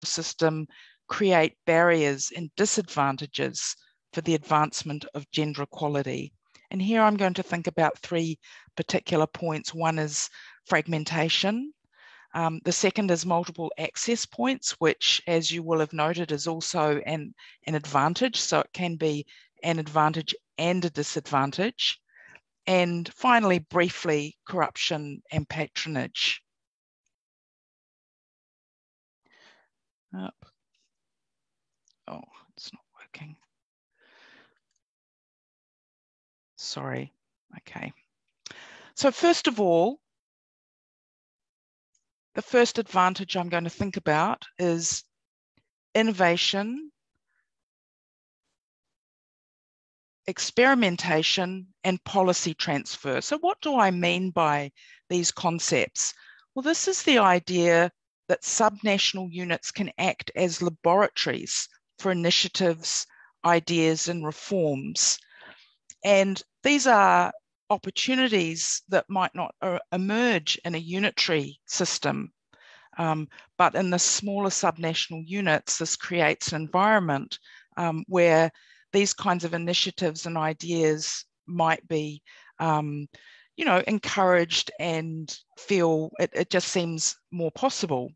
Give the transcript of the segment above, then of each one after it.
system create barriers and disadvantages for the advancement of gender equality. And here I'm going to think about three particular points. One is fragmentation. The second is multiple access points, which, as you will have noted, is also an advantage. So it can be an advantage and a disadvantage. And finally, briefly, corruption and patronage. Oh, it's not working. Sorry. Okay. So first of all, the first advantage I'm going to think about is innovation, experimentation, and policy transfer. So what do I mean by these concepts? Well, this is the idea that subnational units can act as laboratories for initiatives, ideas, and reforms. And these are opportunities that might not emerge in a unitary system, but in the smaller subnational units, this creates an environment where these kinds of initiatives and ideas might be, encouraged and feel it just seems more possible.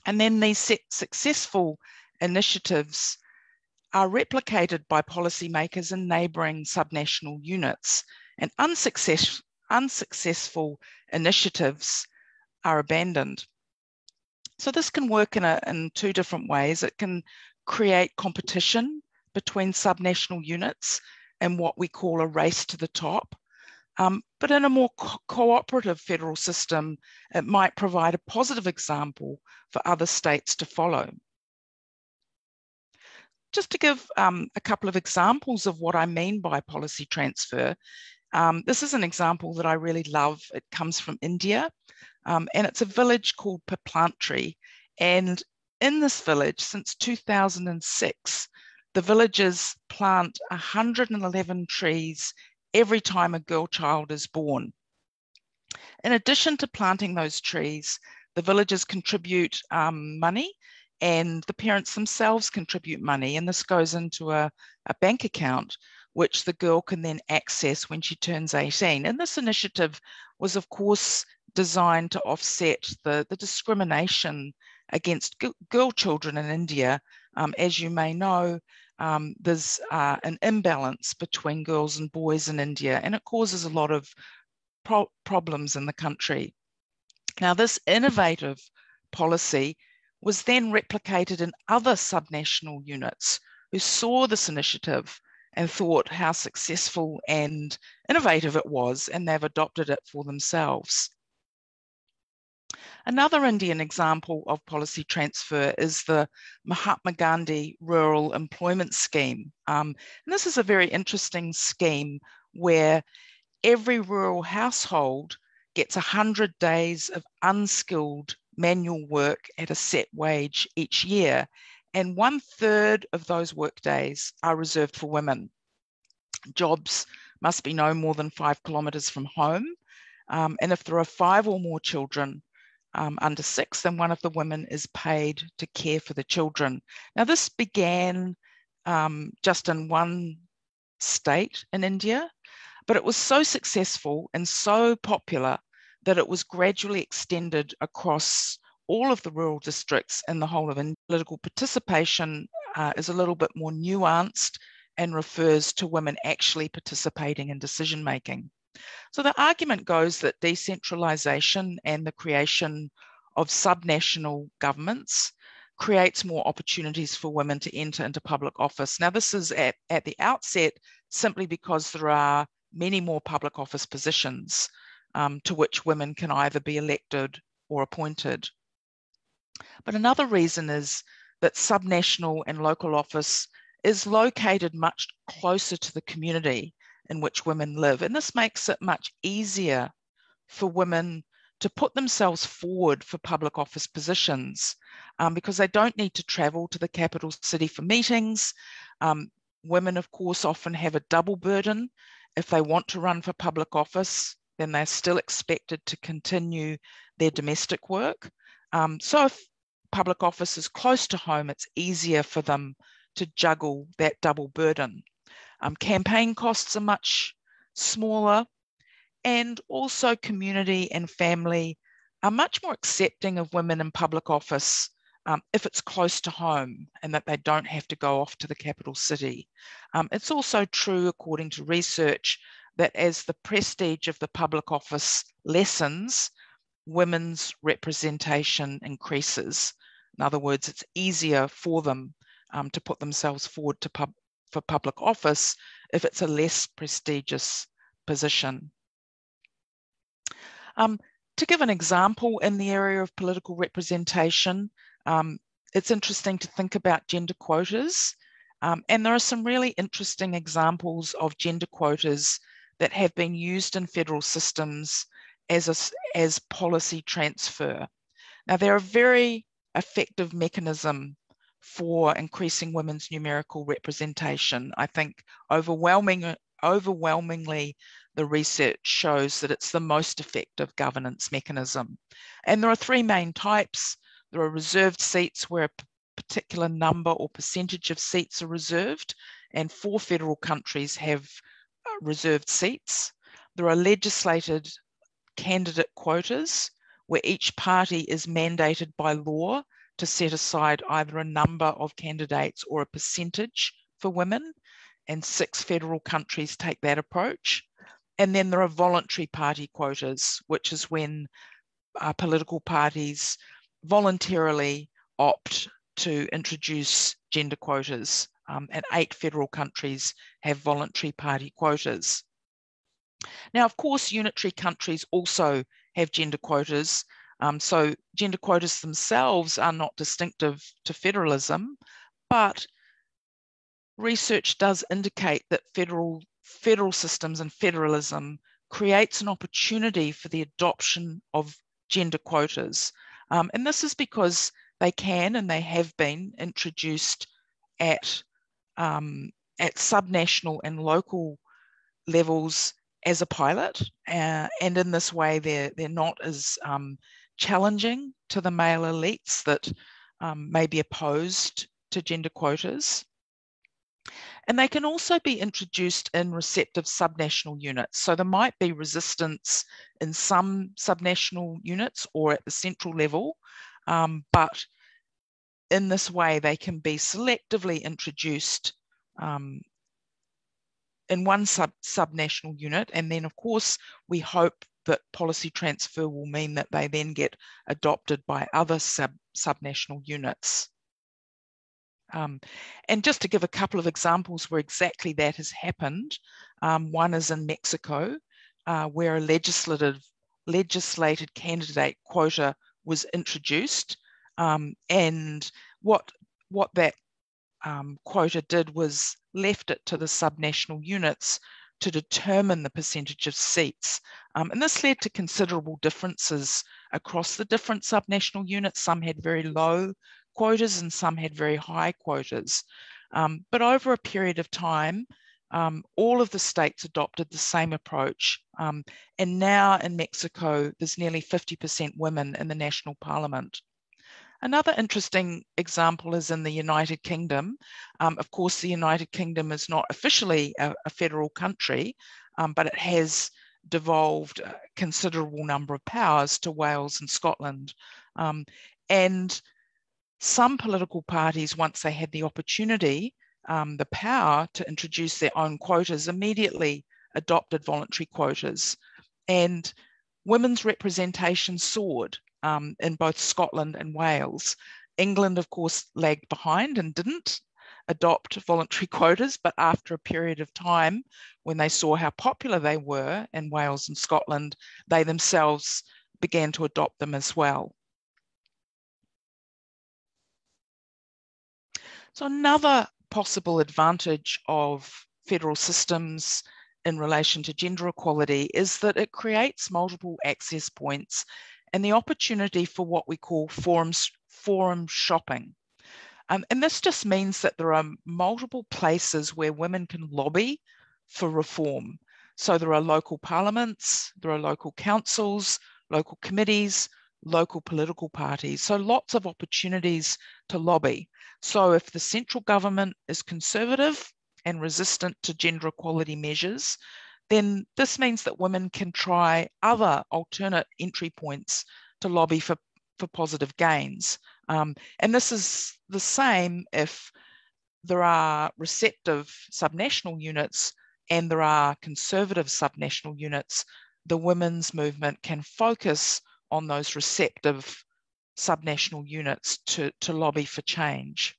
And then these successful initiatives are replicated by policymakers in neighbouring subnational units, and unsuccessful initiatives are abandoned. So this can work in two different ways. It can create competition between subnational units and what we call a race to the top. But in a more cooperative federal system, it might provide a positive example for other states to follow. Just to give a couple of examples of what I mean by policy transfer, this is an example that I really love. It comes from India, and it's a village called Paplantry. And in this village, since 2006, the villagers plant 111 trees every time a girl child is born. In addition to planting those trees, the villagers contribute money, and the parents themselves contribute money, and this goes into a bank account, which the girl can then access when she turns 18. And this initiative was, of course, designed to offset the discrimination against girl children in India. As you may know, there's an imbalance between girls and boys in India, and it causes a lot of problems in the country. Now, this innovative policy was then replicated in other subnational units who saw this initiative and thought how successful and innovative it was, and they've adopted it for themselves. Another Indian example of policy transfer is the Mahatma Gandhi Rural Employment Scheme. And this is a very interesting scheme where every rural household gets 100 days of unskilled manual work at a set wage each year, and 1/3 of those work days are reserved for women. Jobs must be no more than 5 kilometres from home, and if there are 5 or more children under 6, then one of the women is paid to care for the children. Now, this began just in one state in India, but it was so successful and so popular that it was gradually extended across all of the rural districts in the whole of India. Political participation is a little bit more nuanced and refers to women actually participating in decision making. So the argument goes that decentralization and the creation of subnational governments creates more opportunities for women to enter into public office. Now, this is at the outset simply because there are many more public office positions to which women can either be elected or appointed. But another reason is that subnational and local office is located much closer to the community in which women live. And this makes it much easier for women to put themselves forward for public office positions because they don't need to travel to the capital city for meetings. Women, of course, often have a double burden. If they want to run for public office, then they're still expected to continue their domestic work. So if public office is close to home, it's easier for them to juggle that double burden. Campaign costs are much smaller, and also community and family are much more accepting of women in public office if it's close to home and that they don't have to go off to the capital city. It's also true, according to research, that as the prestige of the public office lessens, women's representation increases. In other words, it's easier for them to put themselves forward for public office if it's a less prestigious position. To give an example in the area of political representation, it's interesting to think about gender quotas. And there are some really interesting examples of gender quotas that have been used in federal systems as policy transfer. Now, they're a very effective mechanism for increasing women's numerical representation. I think overwhelmingly, the research shows that it's the most effective governance mechanism. And there are three main types. There are reserved seats where a particular number or percentage of seats are reserved, and 4 federal countries have reserved seats. There are legislated candidate quotas, where each party is mandated by law to set aside either a number of candidates or a percentage for women, and 6 federal countries take that approach. And then there are voluntary party quotas, which is when political parties voluntarily opt to introduce gender quotas, and 8 federal countries have voluntary party quotas. Now, of course, unitary countries also have gender quotas. So gender quotas themselves are not distinctive to federalism, but research does indicate that federal systems and federalism creates an opportunity for the adoption of gender quotas. And this is because they can and they have been introduced at subnational and local levels as a pilot, and in this way they're not as challenging to the male elites that may be opposed to gender quotas. And they can also be introduced in receptive subnational units. So there might be resistance in some subnational units or at the central level, but in this way they can be selectively introduced in one subnational unit, and then of course we hope that policy transfer will mean that they then get adopted by other subnational units. And just to give a couple of examples where exactly that has happened, one is in Mexico, where a legislated candidate quota was introduced, and what that quota did was left it to the subnational units to determine the percentage of seats. And this led to considerable differences across the different subnational units. Some had very low quotas and some had very high quotas. But over a period of time, all of the states adopted the same approach. And now in Mexico, there's nearly 50% women in the national parliament. Another interesting example is in the United Kingdom. Of course, the United Kingdom is not officially a federal country, but it has devolved a considerable number of powers to Wales and Scotland. And some political parties, once they had the opportunity, the power to introduce their own quotas, immediately adopted voluntary quotas. And women's representation soared in both Scotland and Wales. England, of course, lagged behind and didn't adopt voluntary quotas, but after a period of time, when they saw how popular they were in Wales and Scotland, they themselves began to adopt them as well. So another possible advantage of federal systems in relation to gender equality is that it creates multiple access points and the opportunity for what we call forum shopping. And this just means that there are multiple places where women can lobby for reform. So there are local parliaments, there are local councils, local committees, local political parties. So lots of opportunities to lobby. So if the central government is conservative and resistant to gender equality measures, then this means that women can try other alternate entry points to lobby for positive gains. And this is the same if there are receptive subnational units and there are conservative subnational units. The women's movement can focus on those receptive subnational units to lobby for change.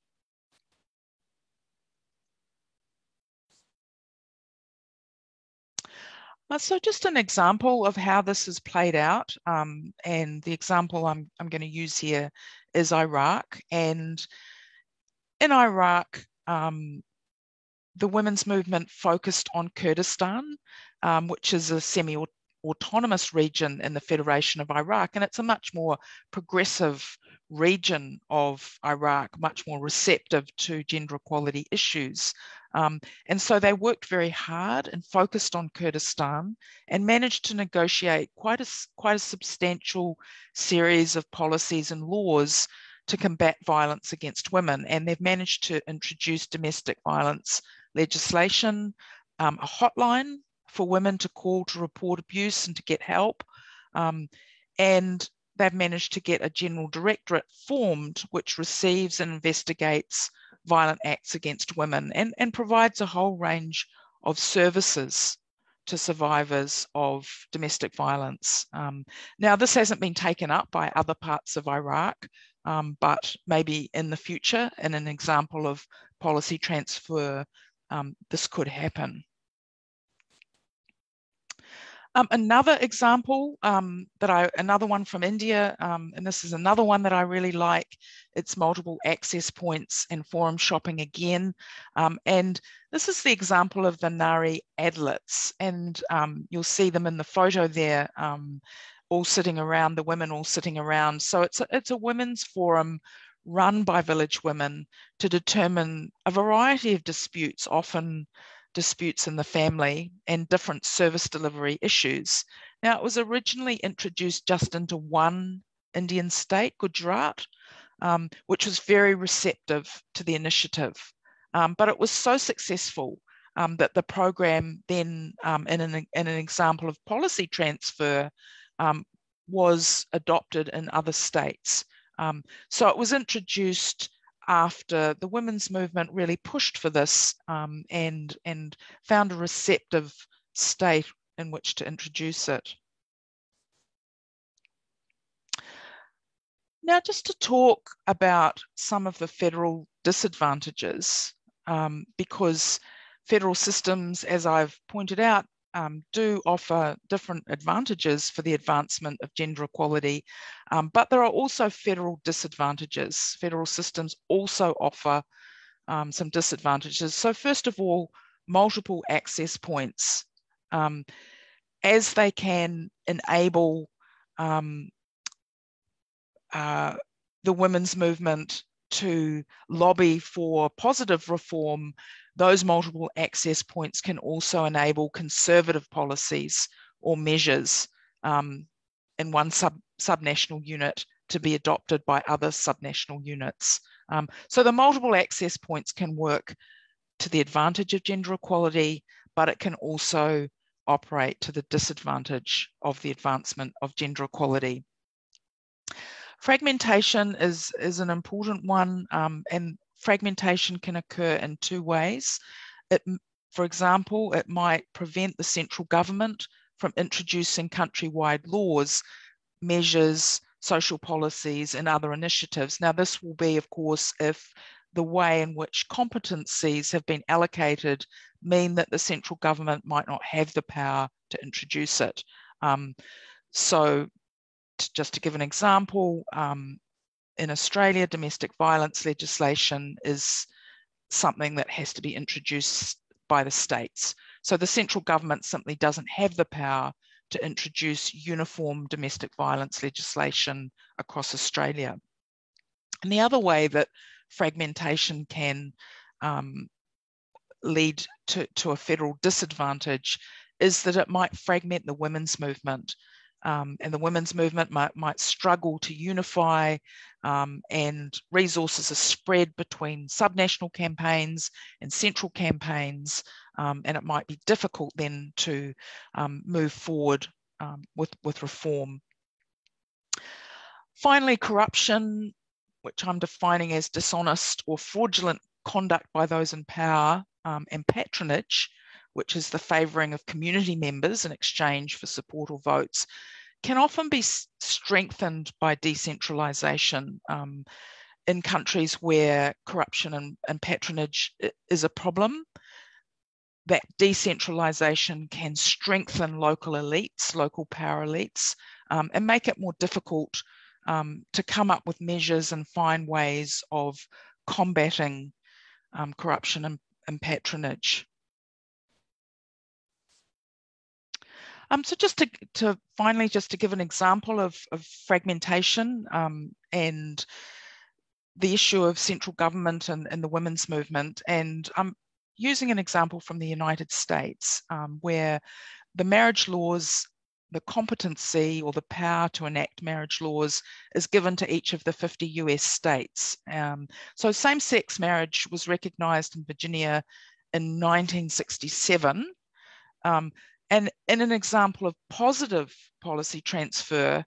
So just an example of how this has played out, and the example I'm going to use here is Iraq. And in Iraq, the women's movement focused on Kurdistan, which is a semi-autonomous region in the Federation of Iraq, and it's a much more progressive region of Iraq, much more receptive to gender equality issues. And so they worked very hard and focused on Kurdistan and managed to negotiate quite a substantial series of policies and laws to combat violence against women. And they've managed to introduce domestic violence legislation, a hotline for women to call to report abuse and to get help. And they've managed to get a general directorate formed which receives and investigates violent acts against women and provides a whole range of services to survivors of domestic violence. Now, this hasn't been taken up by other parts of Iraq, but maybe in the future, in an example of policy transfer, this could happen. Another example, another one from India, and this is another one that I really like. It's multiple access points and forum shopping again. And this is the example of the Nari adlets, and you'll see them in the photo there, all sitting around, the women all sitting around. So it's a women's forum run by village women to determine a variety of disputes, often disputes in the family and different service delivery issues. Now, it was originally introduced just into one Indian state, Gujarat, which was very receptive to the initiative. But it was so successful that the program then, in an example of policy transfer, was adopted in other states. So it was introduced after the women's movement really pushed for this and found a receptive state in which to introduce it. Now, just to talk about some of the federal disadvantages, because federal systems, as I've pointed out, do offer different advantages for the advancement of gender equality, but there are also federal disadvantages. Federal systems also offer some disadvantages. So first of all, multiple access points, as they can enable the women's movement to lobby for positive reform. Those multiple access points can also enable conservative policies or measures in one subnational unit to be adopted by other subnational units. So the multiple access points can work to the advantage of gender equality, but it can also operate to the disadvantage of the advancement of gender equality. Fragmentation is an important one, and fragmentation can occur in two ways. For example, it might prevent the central government from introducing countrywide laws, measures, social policies, and other initiatives. Now, this will be, of course, if the way in which competencies have been allocated mean that the central government might not have the power to introduce it. Just to give an example, in Australia, domestic violence legislation is something that has to be introduced by the states. So the central government simply doesn't have the power to introduce uniform domestic violence legislation across Australia. And the other way that fragmentation can lead to a federal disadvantage is that it might fragment the women's movement. and the women's movement might struggle to unify, and resources are spread between subnational campaigns and central campaigns, and it might be difficult then to move forward with reform. Finally, corruption, which I'm defining as dishonest or fraudulent conduct by those in power, and patronage, which is the favouring of community members in exchange for support or votes, can often be strengthened by decentralisation in countries where corruption and patronage is a problem. That decentralisation can strengthen local elites, local power elites, and make it more difficult to come up with measures and find ways of combating corruption and patronage. So just to finally, just to give an example of fragmentation and the issue of central government and the women's movement, and I'm using an example from the United States where the marriage laws, the competency or the power to enact marriage laws is given to each of the 50 US states. So same-sex marriage was recognized in Virginia in 1967. And in an example of positive policy transfer,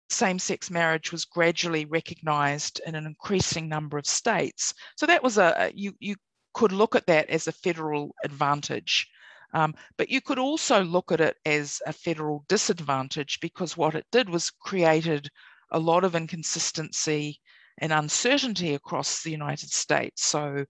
same-sex marriage was gradually recognised in an increasing number of states. So that was you could look at that as a federal advantage, but you could also look at it as a federal disadvantage, because what it did was created a lot of inconsistency and uncertainty across the United States. So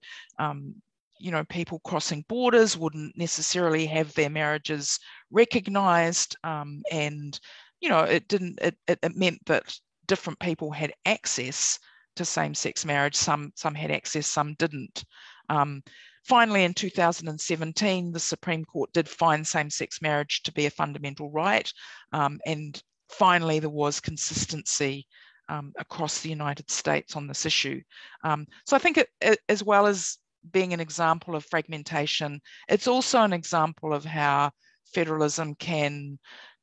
people crossing borders wouldn't necessarily have their marriages recognised, and it meant that different people had access to same-sex marriage. Some had access, some didn't. Finally, in 2017, the Supreme Court did find same-sex marriage to be a fundamental right, and finally there was consistency across the United States on this issue. So I think as well as being an example of fragmentation, it's also an example of how federalism can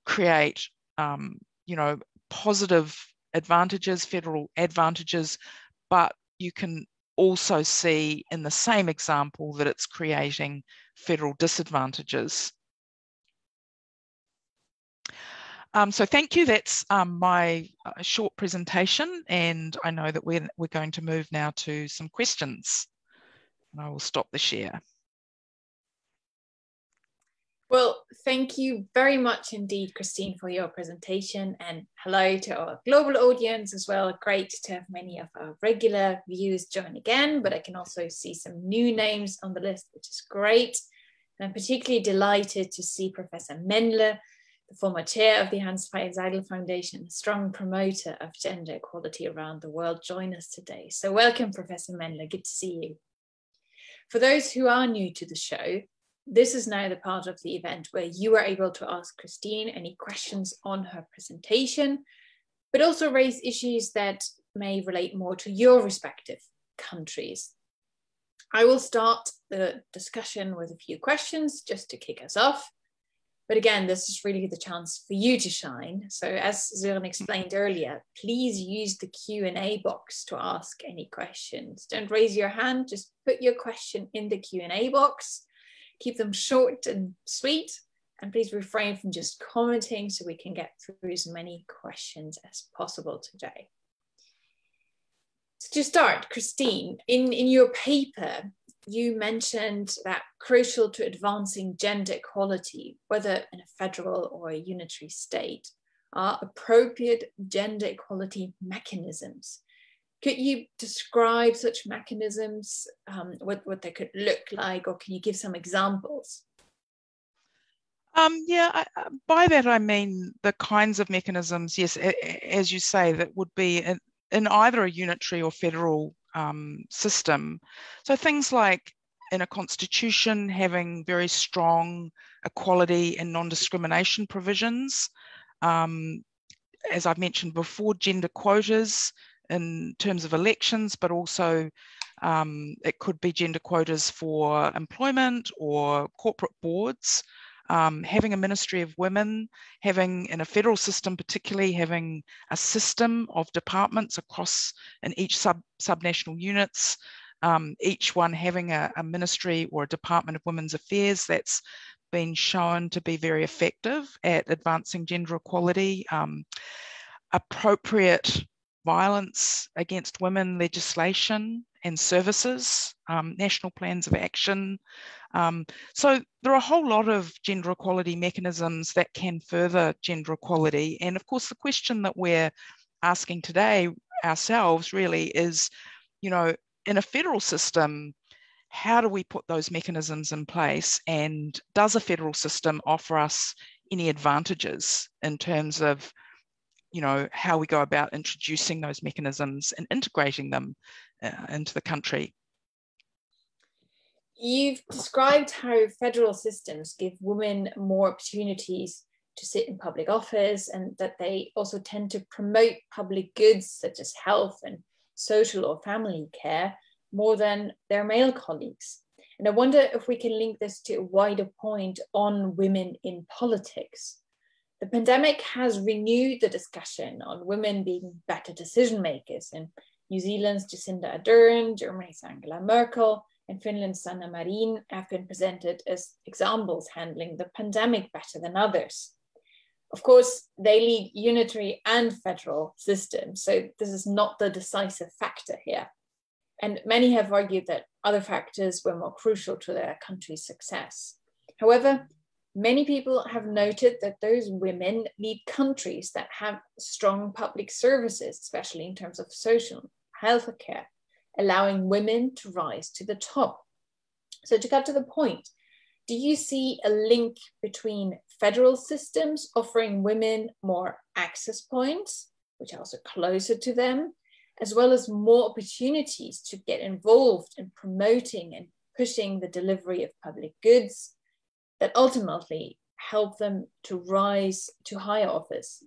create, positive advantages, federal advantages, but you can also see in the same example that it's creating federal disadvantages. So thank you. That's my short presentation, and I know that we're going to move now to some questions. And I will stop the share. Well, thank you very much indeed, Christine, for your presentation, and hello to our global audience as well. Great to have many of our regular viewers join again, but I can also see some new names on the list, which is great. And I'm particularly delighted to see Professor Mendler, the former chair of the Hans-Fredrik Seidel Foundation, a strong promoter of gender equality around the world, join us today. So welcome, Professor Mendler, good to see you. For those who are new to the show, this is now the part of the event where you are able to ask Christine any questions on her presentation, but also raise issues that may relate more to your respective countries. I will start the discussion with a few questions just to kick us off. But again, this is really the chance for you to shine. So as Sören explained earlier, please use the Q&A box to ask any questions. Don't raise your hand, just put your question in the Q&A box. Keep them short and sweet, and please refrain from just commenting so we can get through as many questions as possible today. So to start, Christine, in your paper, you mentioned that crucial to advancing gender equality, whether in a federal or a unitary state, are appropriate gender equality mechanisms. Could you describe such mechanisms, what they could look like, or can you give some examples? By that I mean the kinds of mechanisms, yes, as you say, that would be in either a unitary or federal system. So things like in a constitution having very strong equality and non-discrimination provisions. As I've mentioned before, gender quotas in terms of elections, but also it could be gender quotas for employment or corporate boards. having a Ministry of Women, having in a federal system particularly, having a system of departments across in each subnational units, each one having a ministry or a Department of Women's Affairs that's been shown to be very effective at advancing gender equality, appropriate violence against women legislation and services, national plans of action. So there are a whole lot of gender equality mechanisms that can further gender equality. And of course, the question that we're asking today ourselves really is, you know, in a federal system, how do we put those mechanisms in place? And does a federal system offer us any advantages in terms of, you know, how we go about introducing those mechanisms and integrating them into the country? You've described how federal systems give women more opportunities to sit in public office, and that they also tend to promote public goods such as health and social or family care more than their male colleagues. And I wonder if we can link this to a wider point on women in politics. The pandemic has renewed the discussion on women being better decision makers, and New Zealand's Jacinda Ardern, Germany's Angela Merkel, and Finland's Sanna Marin have been presented as examples handling the pandemic better than others. Of course, they lead unitary and federal systems, so this is not the decisive factor here. And many have argued that other factors were more crucial to their country's success. However, many people have noted that those women lead countries that have strong public services, especially in terms of social health care, allowing women to rise to the top. So to cut to the point, do you see a link between federal systems offering women more access points, which are also closer to them, as well as more opportunities to get involved in promoting and pushing the delivery of public goods that ultimately help them to rise to higher office?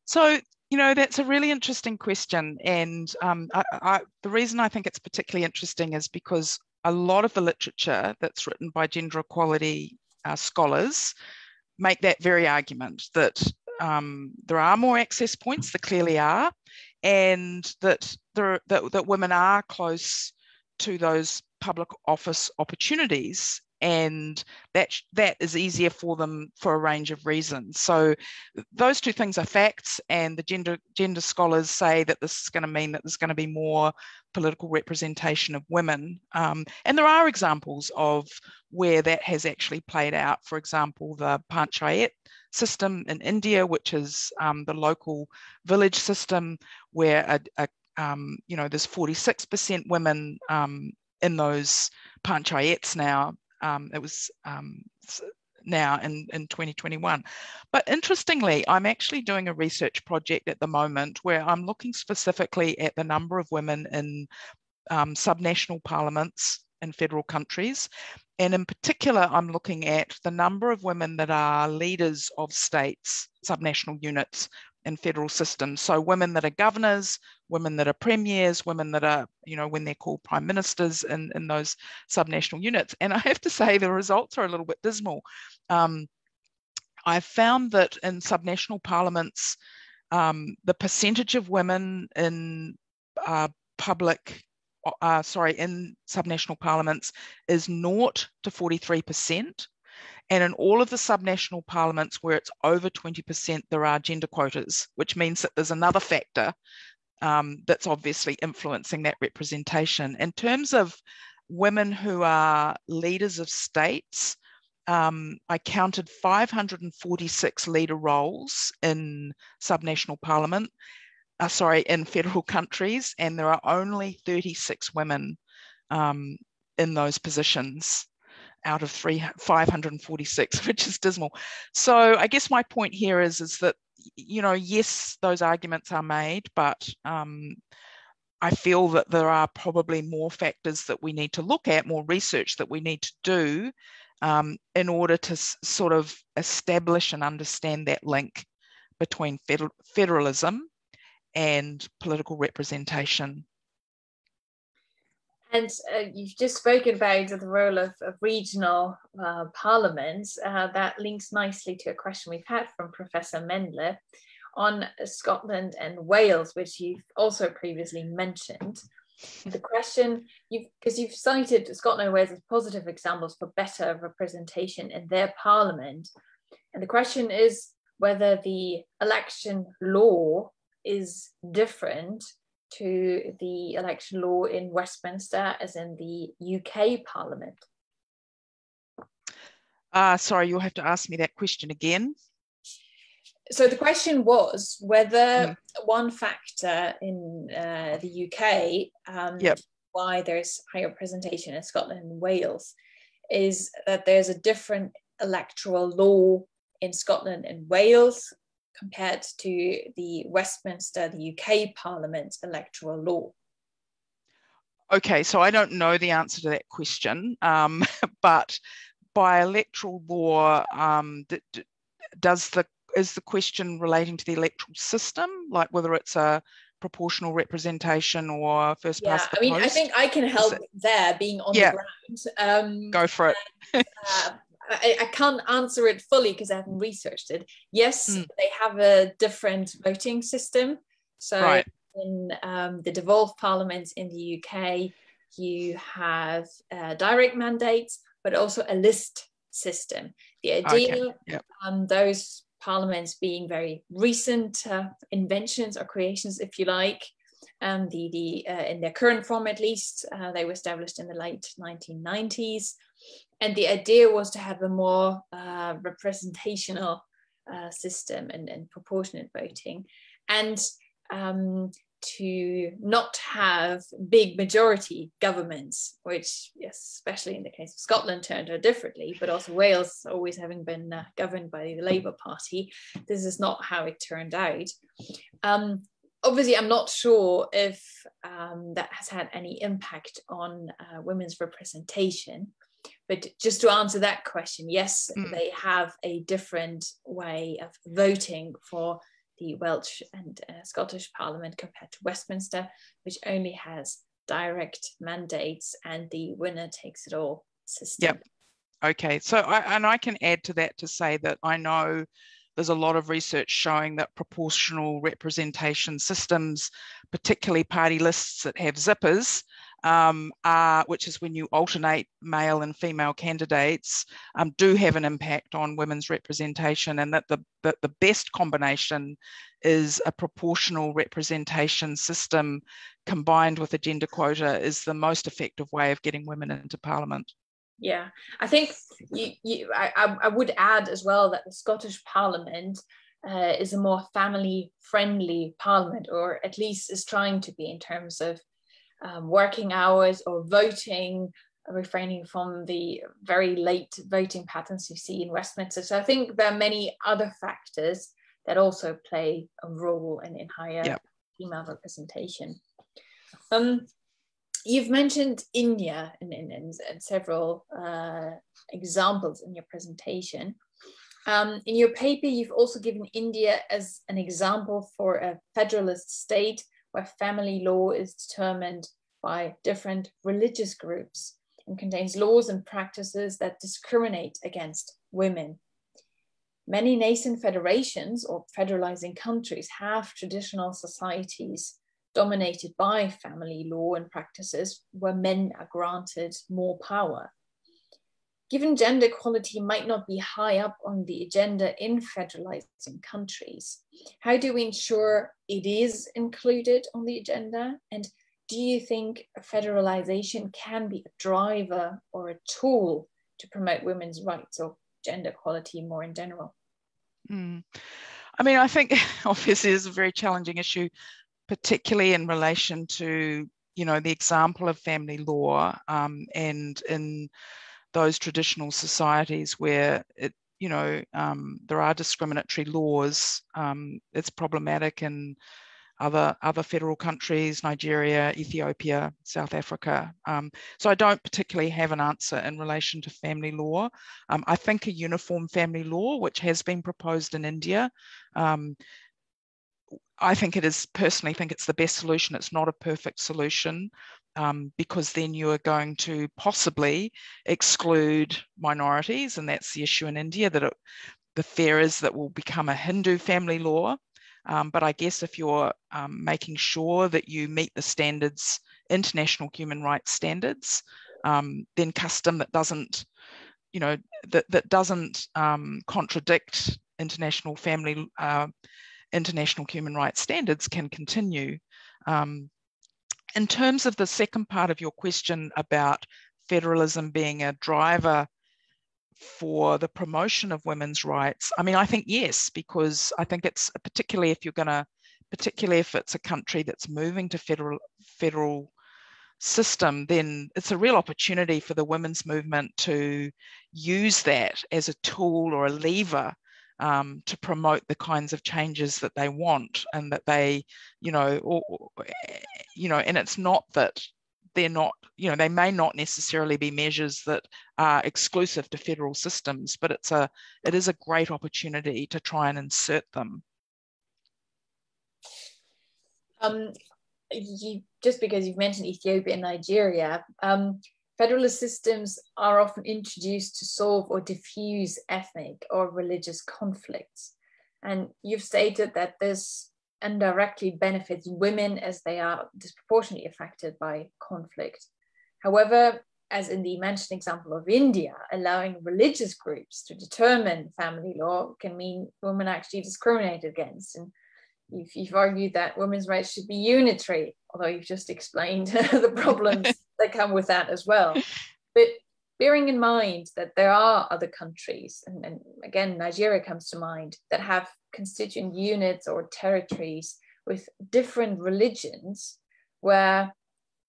So, you know, that's a really interesting question. And the reason I think it's particularly interesting is because a lot of the literature that's written by gender equality scholars make that very argument that there are more access points, there clearly are, and that women are close to those public office opportunities, and that is easier for them for a range of reasons. So those two things are facts, and the gender scholars say that this is going to mean that there's going to be more political representation of women. And there are examples of where that has actually played out. For example, the panchayat system in India, which is the local village system, where you know, there's 46% women in those panchayats now. It was now in 2021. But interestingly, I'm actually doing a research project at the moment where I'm looking specifically at the number of women in subnational parliaments in federal countries. And in particular, I'm looking at the number of women that are leaders of states, subnational units in federal systems. So women that are governors, women that are premiers, women that are, you know, when they're called prime ministers in those subnational units. And I have to say the results are a little bit dismal. I've found that in subnational parliaments, the percentage of women in in subnational parliaments is 0 to 43%. And in all of the subnational parliaments where it's over 20%, there are gender quotas, which means that there's another factor that's obviously influencing that representation. In terms of women who are leaders of states, I counted 546 leader roles in subnational parliament, in federal countries, and there are only 36 women in those positions out of 546, which is dismal. So I guess my point here is that, you know, yes, those arguments are made, but I feel that there are probably more factors that we need to look at, more research that we need to do in order to sort of establish and understand that link between federalism and political representation. And you've just spoken about the role of regional parliaments. That links nicely to a question we've had from Professor Mendler on Scotland and Wales, which you've also previously mentioned. The question, because you've cited Scotland and Wales as positive examples for better representation in their parliament. And the question is whether the election law is different to the election law in Westminster as in the UK Parliament. Sorry, you'll have to ask me that question again. So the question was whether one factor in the UK, why there's higher representation in Scotland and Wales, is that there's a different electoral law in Scotland and Wales compared to the Westminster, the UK Parliament electoral law. Okay, so I don't know the answer to that question, but by electoral law, is the question relating to the electoral system, like whether it's a proportional representation or first past the post? I think I can help there, being on the ground. Go for it. I can't answer it fully because I haven't researched it. Yes, they have a different voting system. So in the devolved parliaments in the UK, you have direct mandates, but also a list system. The idea, those parliaments being very recent inventions or creations, if you like, in their current form at least, they were established in the late 1990s. And the idea was to have a more representational system and proportionate voting, and to not have big majority governments, which, yes, especially in the case of Scotland, turned out differently, but also Wales always having been governed by the Labour Party. This is not how it turned out. Obviously, I'm not sure if that has had any impact on women's representation. But just to answer that question, yes, they have a different way of voting for the Welsh and Scottish Parliament compared to Westminster, which only has direct mandates and the winner takes it all system. Yep. Okay. So I can add to that to say that I know there's a lot of research showing that proportional representation systems, particularly party lists that have zippers, which is when you alternate male and female candidates, do have an impact on women's representation, and that the best combination is a proportional representation system combined with a gender quota is the most effective way of getting women into Parliament. Yeah, I think I would add as well that the Scottish Parliament is a more family-friendly parliament, or at least is trying to be in terms of working hours or voting, refraining from the very late voting patterns you see in Westminster. So I think there are many other factors that also play a role in higher female representation. You've mentioned India in several examples in your presentation. In your paper, you've also given India as an example for a federalist state where family law is determined by different religious groups and contains laws and practices that discriminate against women. Many nascent federations or federalizing countries have traditional societies dominated by family law and practices where men are granted more power. Given gender equality might not be high up on the agenda in federalizing countries, how do we ensure it is included on the agenda? And do you think federalization can be a driver or a tool to promote women's rights or gender equality more in general? I mean, I think obviously it's a very challenging issue, particularly in relation to, the example of family law, and in those traditional societies where there are discriminatory laws. It's problematic in other federal countries, Nigeria, Ethiopia, South Africa. So I don't particularly have an answer in relation to family law. I think a uniform family law, which has been proposed in India, I personally think it's the best solution. It's not a perfect solution. because then you are going to possibly exclude minorities, and that's the issue in India, that the fear is that will become a Hindu family law. But I guess if you're making sure that you meet the standards, international human rights standards, then custom that doesn't, that doesn't contradict international human rights standards can continue. In terms of the second part of your question about federalism being a driver for the promotion of women's rights, I mean, I think yes, because I think it's particularly if it's a country that's moving to federal system, then it's a real opportunity for the women's movement to use that as a tool or a lever to promote the kinds of changes that they want, and that they, and it's not that they're not, they may not necessarily be measures that are exclusive to federal systems, but it is a great opportunity to try and insert them. Just because you've mentioned Ethiopia and Nigeria, federalist systems are often introduced to solve or diffuse ethnic or religious conflicts. And you've stated that this indirectly benefits women as they are disproportionately affected by conflict. However, as in the mentioned example of India, allowing religious groups to determine family law can mean women are actually discriminated against. And you've argued that women's rights should be unitary, although you've just explained the problems that come with that as well. But bearing in mind that there are other countries, and again, Nigeria comes to mind, that have constituent units or territories with different religions where,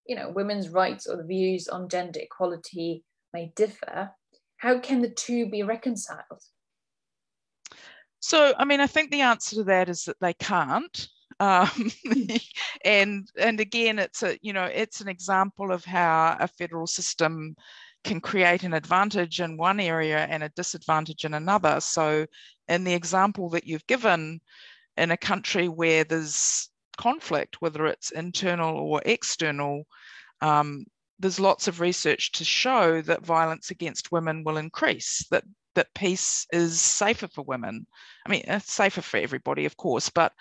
women's rights or the views on gender equality may differ, how can the two be reconciled? So, I mean, I think the answer to that is that they can't. And again, it's an example of how a federal system can create an advantage in one area and a disadvantage in another. So in the example that you've given, in a country where there's conflict, whether it's internal or external, there's lots of research to show that violence against women will increase, that peace is safer for women. I mean, it's safer for everybody, of course, but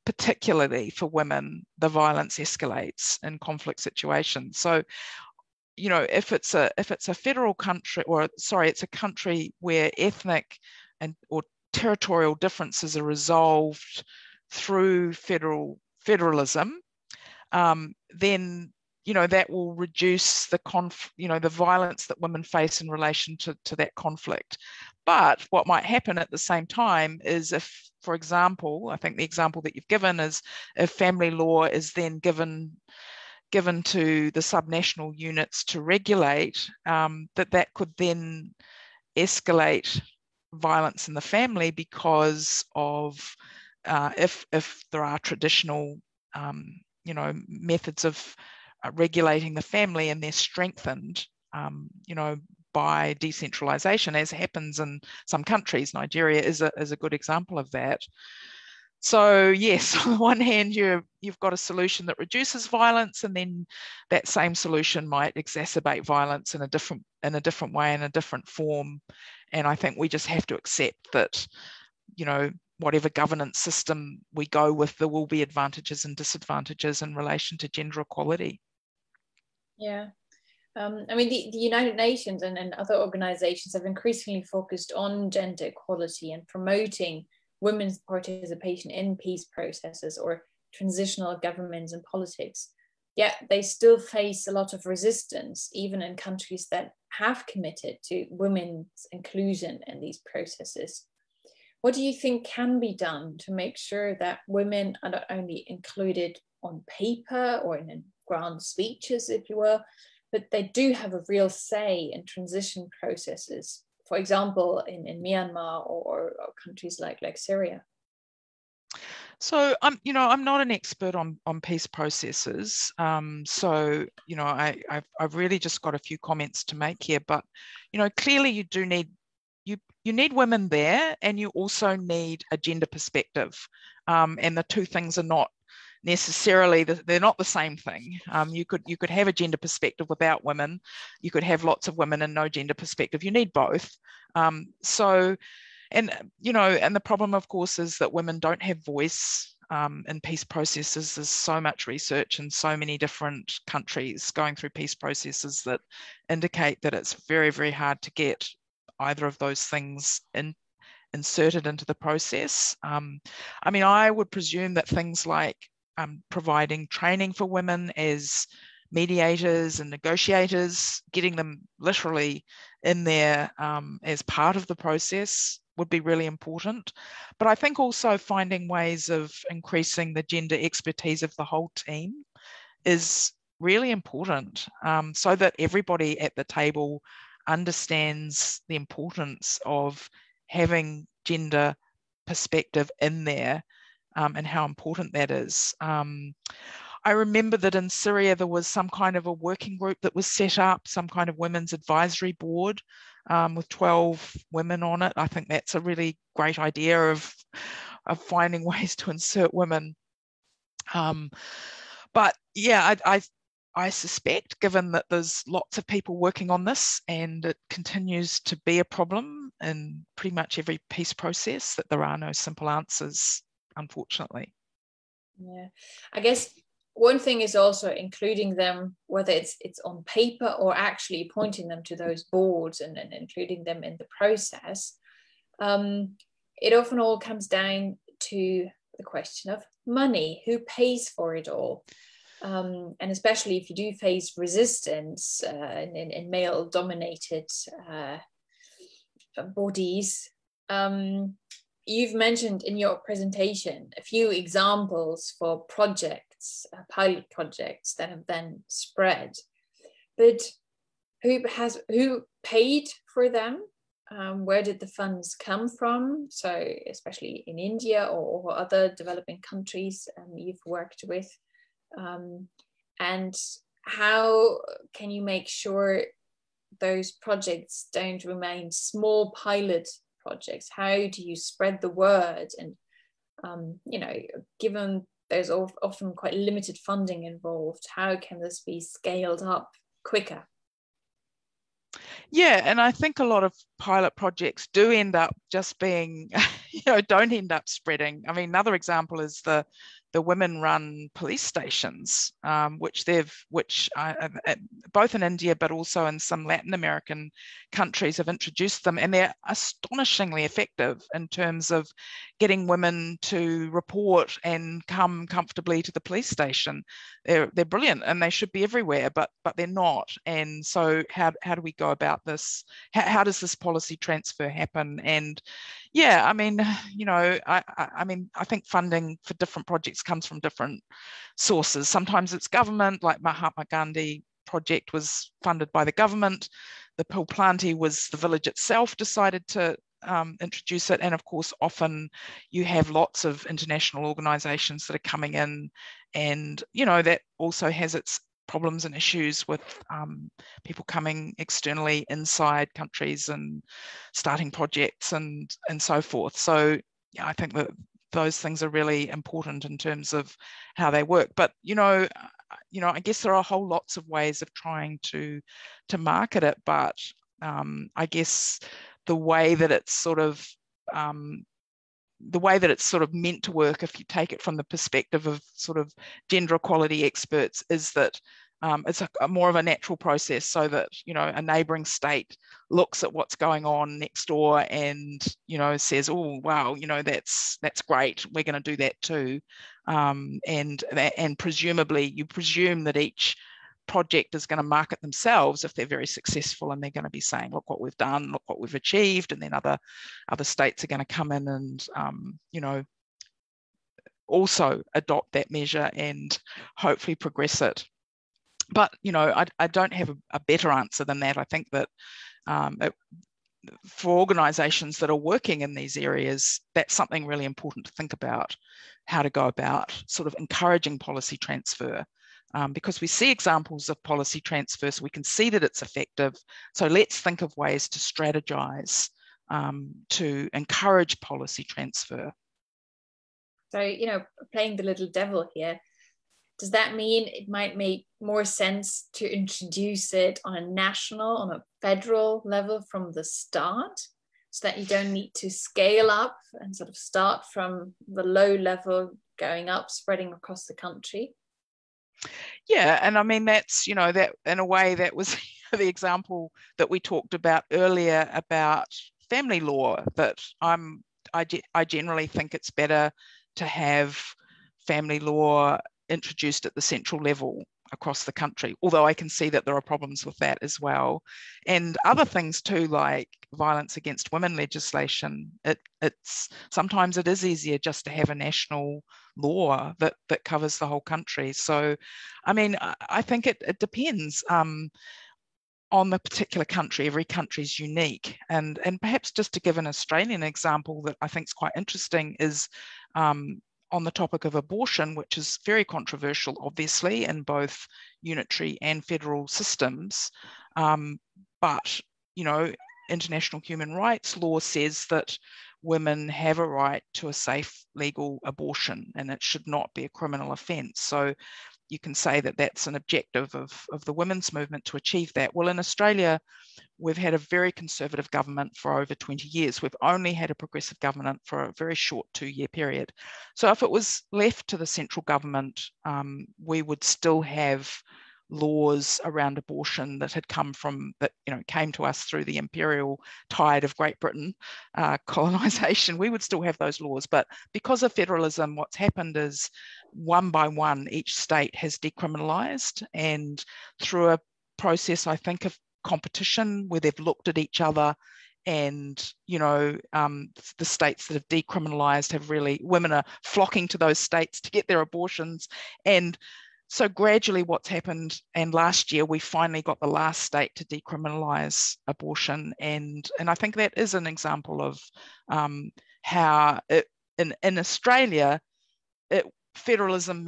particularly for women, the violence escalates in conflict situations. So, if it's a federal country, it's a country where ethnic or territorial differences are resolved through federalism, then that will reduce the violence that women face in relation to that conflict. But what might happen at the same time is if, for example, I think the example that you've given is if family law is then given to the subnational units to regulate, that could then escalate violence in the family because of if there are traditional methods of regulating the family, and they're strengthened by decentralization, as happens in some countries. Nigeria is a good example of that. So yes, on the one hand, you've got a solution that reduces violence, and then that same solution might exacerbate violence in a different way, in a different form. And I think we just have to accept that, whatever governance system we go with, there will be advantages and disadvantages in relation to gender equality. Yeah. I mean, the United Nations and other organizations have increasingly focused on gender equality and promoting women's participation in peace processes or transitional governments and politics. Yet they still face a lot of resistance, even in countries that have committed to women's inclusion in these processes. What do you think can be done to make sure that women are not only included on paper or in grand speeches, if you will, but they do have a real say in transition processes, for example, in Myanmar or countries like Syria? So I'm not an expert on peace processes. So I've really just got a few comments to make here. But clearly you do need you need women there, and you also need a gender perspective. And the two things are not necessarily, they're not the same thing. You could have a gender perspective without women. You could have lots of women and no gender perspective. You need both. And the problem, of course, is that women don't have voice in peace processes. There's so much research in so many different countries going through peace processes that indicate that it's very, very hard to get either of those things inserted into the process. I would presume that things like providing training for women as mediators and negotiators, getting them literally in there as part of the process would be really important. But I think also finding ways of increasing the gender expertise of the whole team is really important, so that everybody at the table understands the importance of having gender perspective in there, and how important that is. I remember that in Syria, there was some kind of a working group that was set up, some kind of women's advisory board with 12 women on it. I think that's a really great idea of finding ways to insert women. But yeah, I suspect, given that there's lots of people working on this and it continues to be a problem in pretty much every peace process, that there are no simple answers, unfortunately. Yeah, I guess one thing is also including them, whether it's on paper or actually pointing them to those boards and including them in the process. It often all comes down to the question of money. Who pays for it all? And especially if you do face resistance in male-dominated bodies. You've mentioned in your presentation a few examples for projects, pilot projects that have then spread, but who paid for them? Where did the funds come from? So especially in India or other developing countries you've worked with, and how can you make sure those projects don't remain small pilot projects? How do you spread the word? And given there's often quite limited funding involved, how can this be scaled up quicker? Yeah, and I think a lot of pilot projects do end up just being, don't end up spreading. I mean, another example is the women-run police stations, which both in India but also in some Latin American countries have introduced them, and they're astonishingly effective in terms of getting women to report and come comfortably to the police station. They're brilliant, and they should be everywhere, but they're not. And so how do we go about this? How does this policy transfer happen? And yeah, I mean, I think funding for different projects comes from different sources. Sometimes it's government, like Mahatma Gandhi project was funded by the government. The Pulplanti was the village itself decided to introduce it. And of course, often you have lots of international organizations that are coming in, and, that also has its problems and issues with people coming externally inside countries and starting projects and so forth. So yeah, I think that those things are really important in terms of how they work. But I guess there are whole lots of ways of trying to market it. But I guess the way that it's sort of meant to work, if you take it from the perspective of sort of gender equality experts, is that it's a more of a natural process, so that a neighbouring state looks at what's going on next door and says, oh wow, that's great, we're going to do that too, and presumably you presume that each project is going to market themselves if they're very successful, and they're going to be saying, look what we've done, look what we've achieved, and then other states are going to come in and also adopt that measure and hopefully progress it. But I don't have a better answer than that. I think that for organisations that are working in these areas, that's something really important to think about, how to go about sort of encouraging policy transfer. Because we see examples of policy transfer, so we can see that it's effective. So let's think of ways to strategize to encourage policy transfer. So, playing the little devil here, does that mean it might make more sense to introduce it on a national, on a federal level from the start, so that you don't need to scale up and sort of start from the low level, going up, spreading across the country? Yeah, and I mean, that's, you know, that in a way that was the example that we talked about earlier about family law, that I generally think it's better to have family law introduced at the central level across the country, although I can see that there are problems with that as well. And other things too, like violence against women legislation, it's sometimes it is easier just to have a national law that covers the whole country. So, I mean, I think it depends on the particular country. Every country is unique. And perhaps just to give an Australian example that I think is quite interesting is on the topic of abortion, which is very controversial, obviously, in both unitary and federal systems. But, you know, international human rights law says that women have a right to a safe, legal abortion, and it should not be a criminal offence. So you can say that that's an objective of the women's movement to achieve that. Well, in Australia, we've had a very conservative government for over 20 years. We've only had a progressive government for a very short 2-year period. So if it was left to the central government, we would still have laws around abortion that had come from, that, you know, came to us through the imperial tide of Great Britain colonization. We would still have those laws, but because of federalism, what's happened is one by one, each state has decriminalized, and through a process, I think, of competition where they've looked at each other, and, you know, the states that have decriminalized have really, women are flocking to those states to get their abortions. And so gradually what's happened, and last year we finally got the last state to decriminalise abortion, and I think that is an example of how in Australia federalism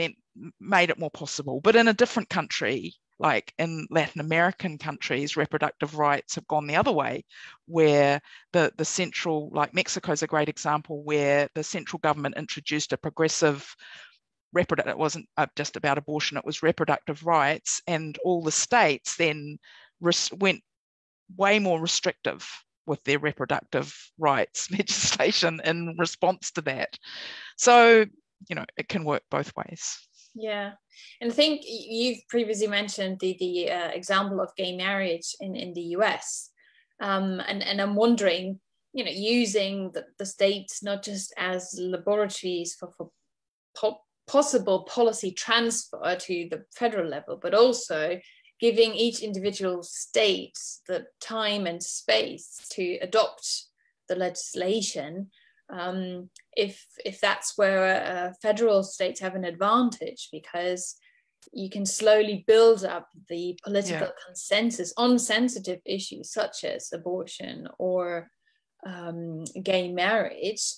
made it more possible, but in a different country, like in Latin American countries, reproductive rights have gone the other way, where the central, like Mexico is a great example, where the central government introduced a progressive it wasn't just about abortion, it was reproductive rights, and all the states then went way more restrictive with their reproductive rights legislation in response to that. So, you know, it can work both ways. Yeah, and I think you've previously mentioned the example of gay marriage in the US, and I'm wondering, you know, using the states not just as laboratories for possible policy transfer to the federal level, but also giving each individual state the time and space to adopt the legislation, if that's where federal states have an advantage, because you can slowly build up the political consensus on sensitive issues such as abortion or gay marriage.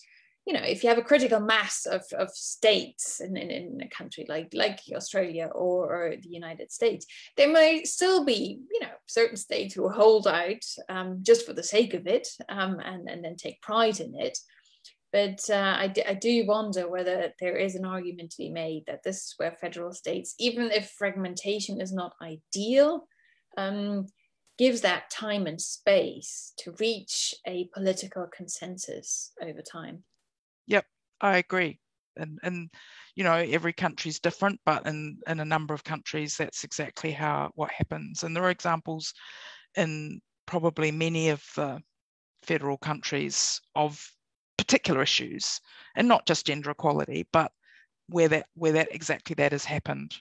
You know, if you have a critical mass of states in a country like Australia or the United States, there may still be, you know, certain states who hold out just for the sake of it, and then take pride in it. But I do wonder whether there is an argument to be made that this is where federal states, even if fragmentation is not ideal, gives that time and space to reach a political consensus over time. Yep, I agree. And you know, every country is different, but in a number of countries, that's exactly what happens. And there are examples in probably many of the federal countries of particular issues, and not just gender equality, but where that exactly that has happened.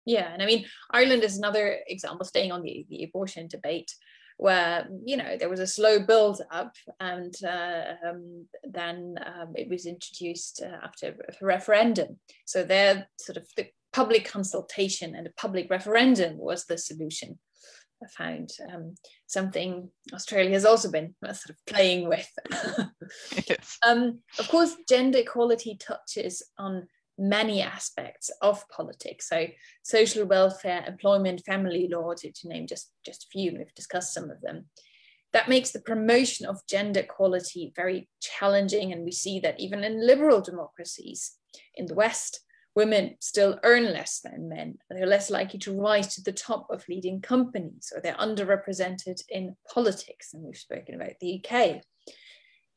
Yeah, and I mean, Ireland is another example, staying on the abortion debate, where, you know, there was a slow build up, and then it was introduced after a referendum. So there, sort of the public consultation and a public referendum was the solution. I found something Australia has also been sort of playing with. Yes. Of course, gender equality touches on many aspects of politics. So social welfare, employment, family law, to name just a few, and we've discussed some of them. That makes the promotion of gender equality very challenging. And we see that even in liberal democracies in the West, women still earn less than men. They're less likely to rise to the top of leading companies, or they're underrepresented in politics. And we've spoken about the UK.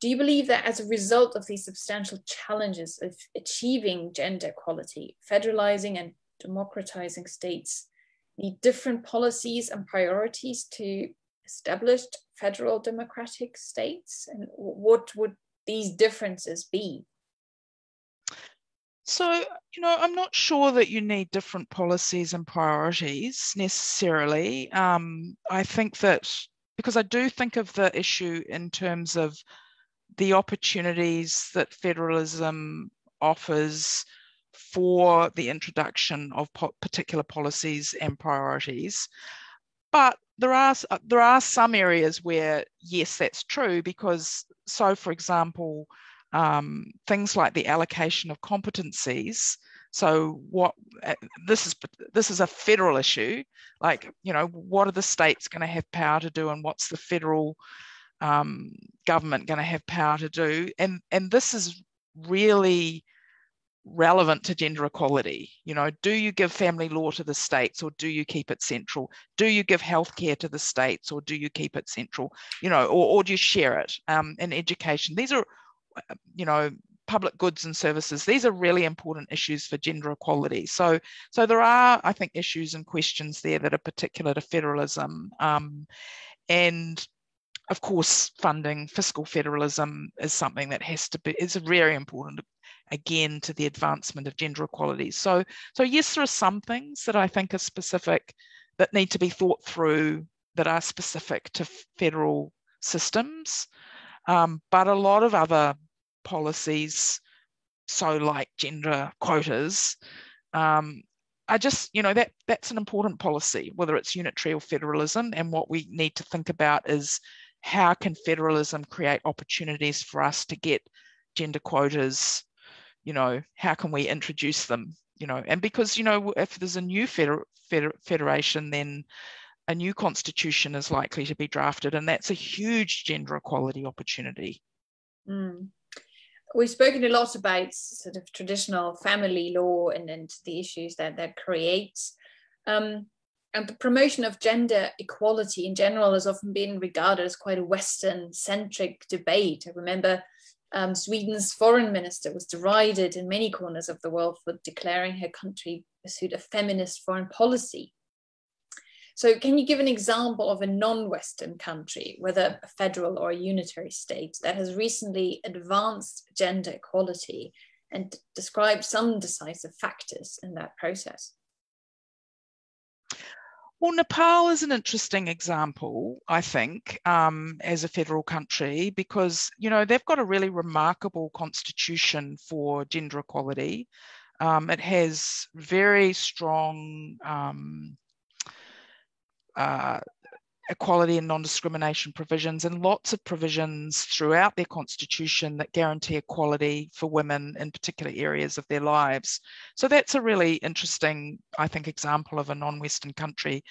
Do you believe that as a result of these substantial challenges of achieving gender equality, federalizing and democratizing states need different policies and priorities to established federal democratic states? And what would these differences be? So, I'm not sure that you need different policies and priorities necessarily. I think that, because I do think of the issue in terms of the opportunities that federalism offers for the introduction of particular policies and priorities. But there are some areas where, yes, that's true, because, so for example, things like the allocation of competencies. So this is a federal issue, like, what are the states going to have power to do, and what's the federal government going to have power to do? And this is really relevant to gender equality. Do you give family law to the states, or do you keep it central? Do you give healthcare to the states, or do you keep it central? Or do you share it? In education, these are, public goods and services. These are really important issues for gender equality. So there are, I think, issues and questions there that are particular to federalism. And of course, funding fiscal federalism is something that is very important, again, to the advancement of gender equality. So yes, there are some things that I think are specific, that need to be thought through, that are specific to federal systems. But a lot of other policies, so like gender quotas, that's an important policy, whether it's unitary or federalism. And what we need to think about is, how can federalism create opportunities for us to get gender quotas? How can we introduce them? And because, if there's a new federation, then a new constitution is likely to be drafted, and that's a huge gender equality opportunity. We've spoken a lot about sort of traditional family law and the issues that creates. And the promotion of gender equality in general has often been regarded as quite a Western-centric debate. I remember Sweden's foreign minister was derided in many corners of the world for declaring her country pursued a feminist foreign policy. So can you give an example of a non-Western country, whether a federal or a unitary state, that has recently advanced gender equality, and describe some decisive factors in that process? Well, Nepal is an interesting example, I think, as a federal country, because, they've got a really remarkable constitution for gender equality. It has very strong equality and non-discrimination provisions, and lots of provisions throughout their constitution that guarantee equality for women in particular areas of their lives. So that's a really interesting, I think, example of a non-Western country.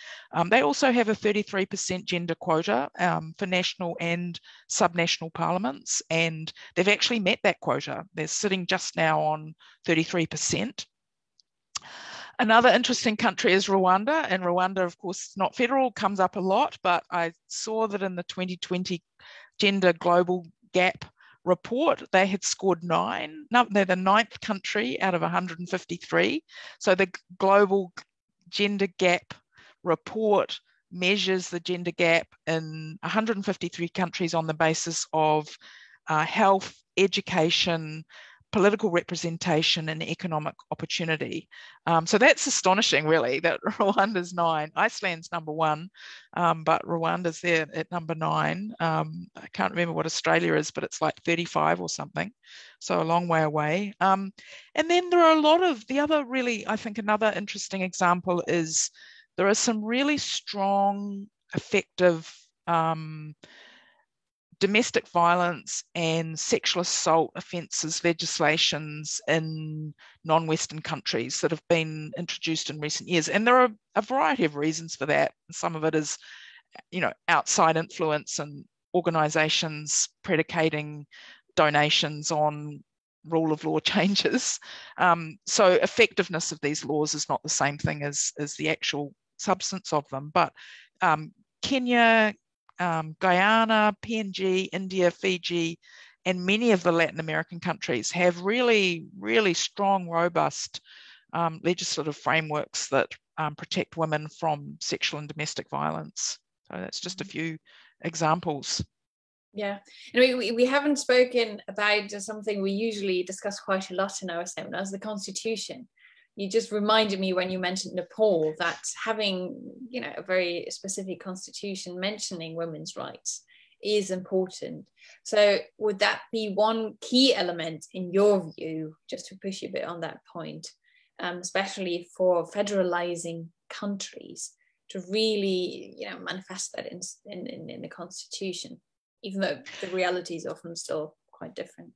They also have a 33% gender quota for national and subnational parliaments, and they've actually met that quota. They're sitting just now on 33%. Another interesting country is Rwanda, and Rwanda, of course, not federal, comes up a lot, but I saw that in the 2020 Gender Global Gap report, they had scored 9. No, they're the 9th country out of 153. So the Global Gender Gap report measures the gender gap in 153 countries on the basis of health, education, political representation, and economic opportunity. So that's astonishing, really, that Rwanda's 9. Iceland's number 1, but Rwanda's there at number 9. I can't remember what Australia is, but it's like 35 or something. So a long way away. And then there are a lot of the other really, I think another interesting example is there are some really strong, effective domestic violence and sexual assault offences legislations in non-Western countries that have been introduced in recent years. And there are a variety of reasons for that. Some of it is, outside influence and organisations predicating donations on rule of law changes. So effectiveness of these laws is not the same thing as the actual substance of them. But Kenya, Guyana, PNG, India, Fiji, and many of the Latin American countries have really, really strong, robust legislative frameworks that protect women from sexual and domestic violence. So that's just a few examples. Yeah, and we haven't spoken about something we usually discuss quite a lot in our seminars, the Constitution. You just reminded me when you mentioned Nepal that having, you know, a very specific constitution mentioning women's rights is important. So would that be one key element in your view, just to push you a bit on that point, especially for federalizing countries, to really, you know, manifest that in the Constitution, even though the reality is often still quite different?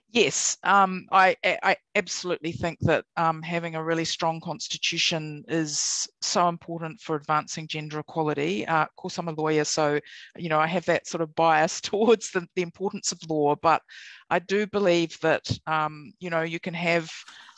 Yes, I absolutely think that having a really strong constitution is so important for advancing gender equality. Of course, I'm a lawyer, so you know I have that sort of bias towards the importance of law. But I do believe that you know, you can have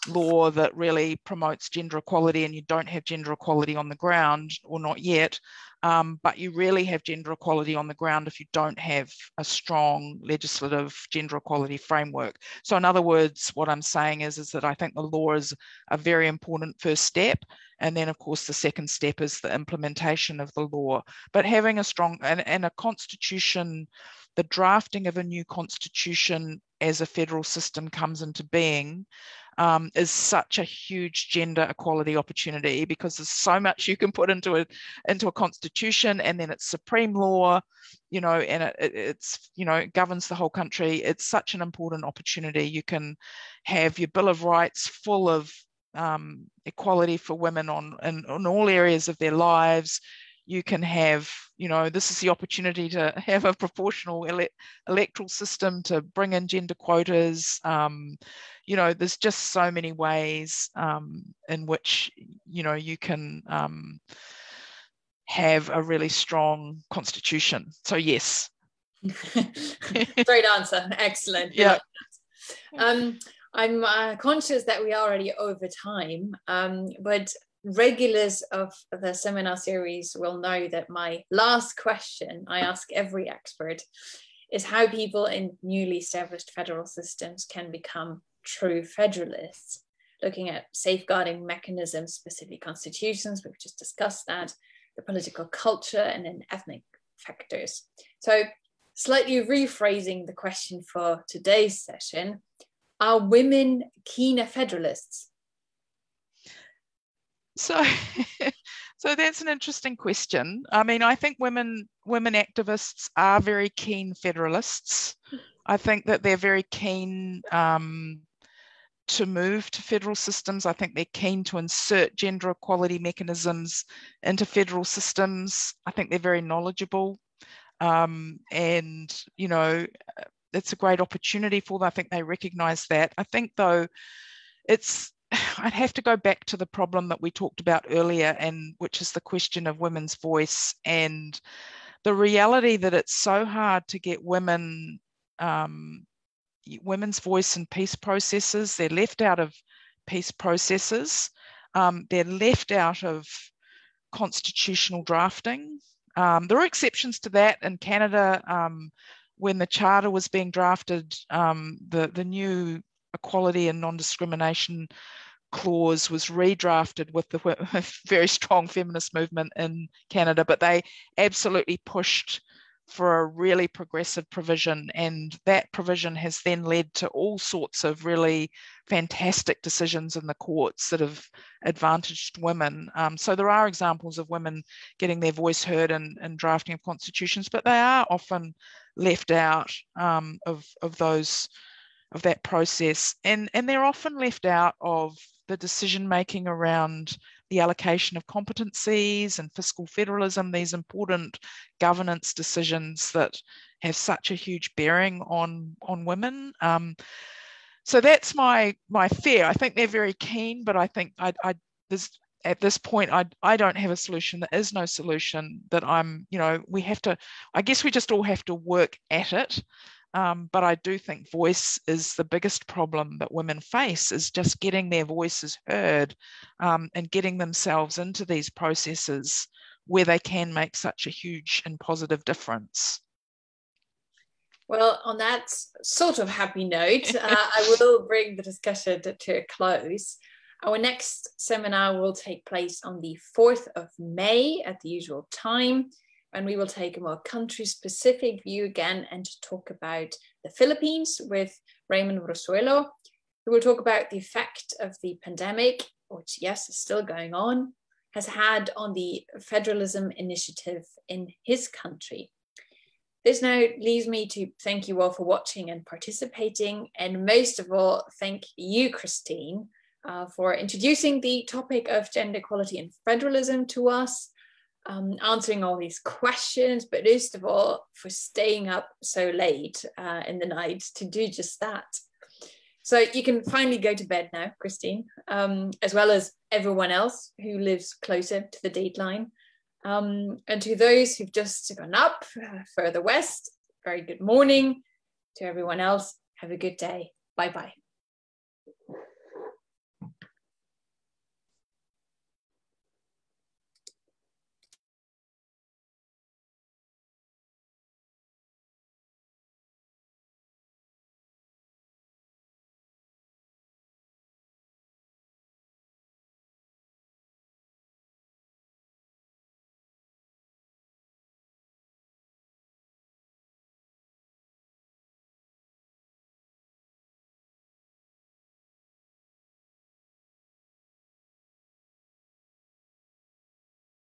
law that really promotes gender equality, and you don't have gender equality on the ground, or not yet. But you really have gender equality on the ground if you don't have a strong legislative gender equality framework. So in other words, what I'm saying is that I think the law is a very important first step. And then, of course, the second step is the implementation of the law. But having a strong and a constitution, the drafting of a new constitution as a federal system comes into being, is such a huge gender equality opportunity, because there's so much you can put into a constitution, and then it's supreme law, you know, and it's, you know, it governs the whole country. It's such an important opportunity. You can have your Bill of Rights full of equality for women in all areas of their lives. You can have, you know, this is the opportunity to have a proportional electoral system, to bring in gender quotas. You know, there's just so many ways in which, you know, you can have a really strong constitution. So yes. Great answer. Excellent. Yeah. I'm conscious that we are already over time, but regulars of the seminar series will know that my last question I ask every expert is how people in newly established federal systems can become true federalists, looking at safeguarding mechanisms, specific constitutions, we've just discussed that, the political culture, and then ethnic factors. So slightly rephrasing the question for today's session, are women keener federalists? So that's an interesting question. I mean, I think women activists are very keen federalists. I think that they're very keen to move to federal systems. I think they're keen to insert gender equality mechanisms into federal systems. I think they're very knowledgeable, and, you know, it's a great opportunity for them. I think they recognise that. I think, though, I'd have to go back to the problem that we talked about earlier, and which is the question of women's voice, and the reality that it's so hard to get women's voice in peace processes. They're left out of peace processes. They're left out of constitutional drafting. There are exceptions to that in Canada. When the Charter was being drafted, the new equality and non-discrimination clause was redrafted with the very strong feminist movement in Canada, but they absolutely pushed for a really progressive provision, and that provision has then led to all sorts of really fantastic decisions in the courts that have advantaged women. So there are examples of women getting their voice heard in drafting of constitutions, but they are often left out of that process, and they're often left out of the decision making around the allocation of competencies and fiscal federalism, these important governance decisions that have such a huge bearing on women. So that's my fear. I think they're very keen, but I think at this point, I don't have a solution. There is no solution that I guess we just all have to work at it. But I do think voice is the biggest problem that women face, is just getting their voices heard, and getting themselves into these processes where they can make such a huge and positive difference. Well, on that sort of happy note, I will bring the discussion to a close. Our next seminar will take place on the 4th of May at the usual time, and we will take a more country-specific view again and talk about the Philippines with Raymond Rosuelo, who will talk about the effect of the pandemic, which, yes, is still going on, has had on the Federalism initiative in his country. This now leaves me to thank you all for watching and participating, and most of all, thank you, Christine, for introducing the topic of gender equality and federalism to us, answering all these questions, but most of all, for staying up so late in the night to do just that. So you can finally go to bed now, Christine, as well as everyone else who lives closer to the deadline. And to those who've just gone up further west, very good morning. To everyone else, have a good day. Bye-bye.